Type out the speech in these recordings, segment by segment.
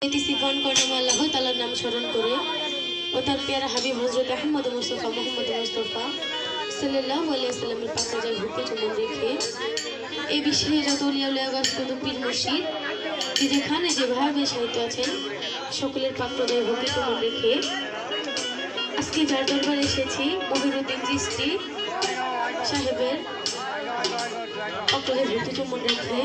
ইতিসিফান করলাম আল্লাহ তাআলার নাম স্মরণ করে ও তার পেয়ারা হাবিব হযরত আহমদ মুস্তাফা মুহাম্মদ মুস্তাফা সাল্লাল্লাহু আলাইহি ওয়াসাল্লামের পাকে যায় ভক্তি চুম্বন রেখে এই বিশ্বে যত ওলিয়া উলিয়া গাছকত পীর মুর্শিদ যে যেখানে যেভাবে সাহিত্য আছেন সকলের পাক প্রদায় ভক্তি চুম্বন রেখে আজকে যার দরবারে এসেছি মহিরুদ্দিন চিশতি সাহেবের সকলের ভক্তি চুম্বন রেখে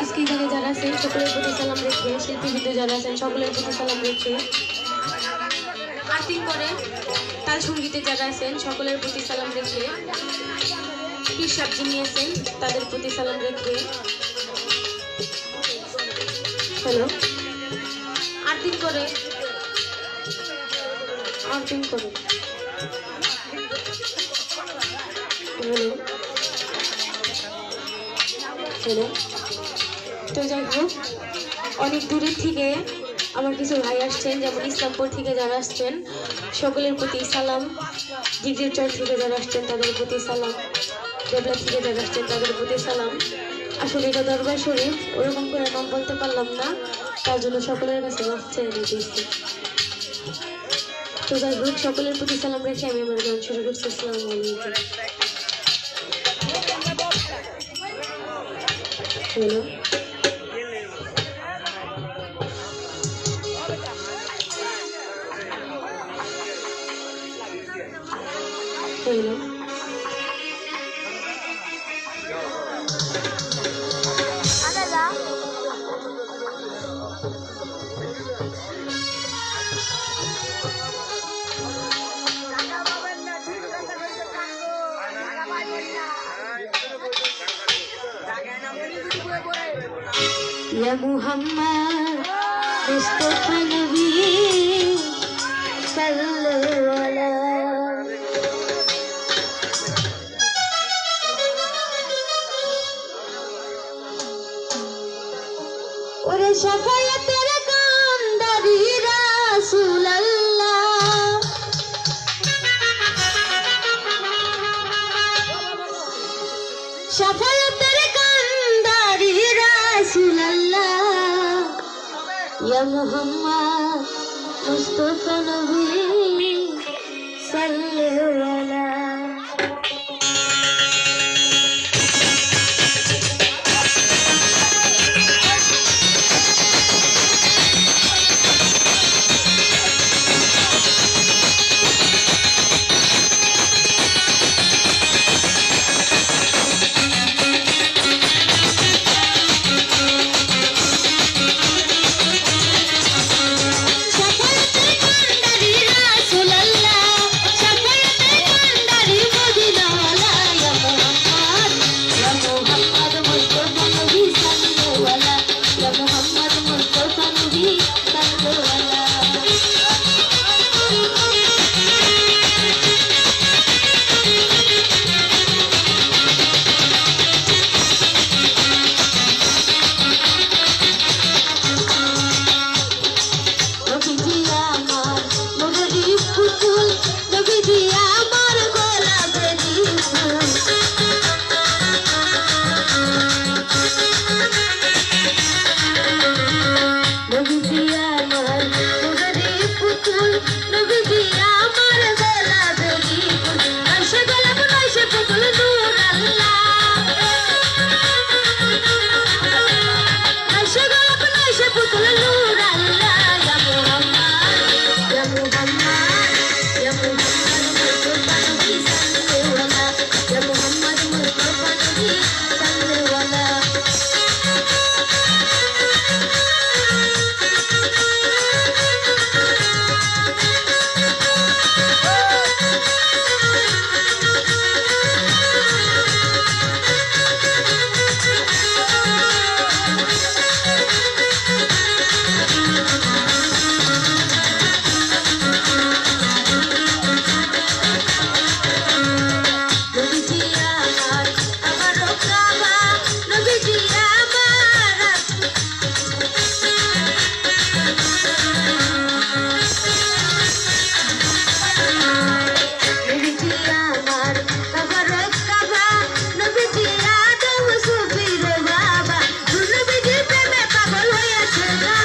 আজকে এখানে যারা আছেন সকলের প্রতি সালাম রেখে শিল্পীবৃন্দ যারা আছেন সকলের প্রতি সালাম রেখে আরতি করে তাল সঙ্গীতে যারা আছেন সকলের প্রতি সালাম রেখে পীর সাহেব যিনি আছেন তাদের প্রতি সালাম রেখে হ্যালো আরতি করে হ্যালো হ্যালো তো যাই হোক অনেক দূরের থেকে আমার কিছু ভাই আসছেন, যেমন ইসলামপুর থেকে যারা আসছেন সকলের প্রতি সালাম, জিগজির চর থেকে যারা আসছেন তাদের প্রতি সালাম, দেবলা থেকে যারা আসছেন তাদের প্রতি সালাম। আসলে এটা দরবার শরীফ, ওরকম করে নাম বলতে পারলাম না, তার জন্য সকলের কাছে মাফ চেয়ে নিতেছি। তো যাই হোক সকলের প্রতি সালাম রেখে আমি আমার গান শুরু করছি। আসসালামু আলাইকুম। হ্যালো হ্যালো या मुहम्मद मुस्तफा नबी सल्लल्लाहु अलैहि और शफाअतेर कांदारी रसूल अल्लाह शफाअतेर कांदारी रसूल या मुहम्मद मुस्तफा नबी सल्लल्लाहु अलैहि সেটা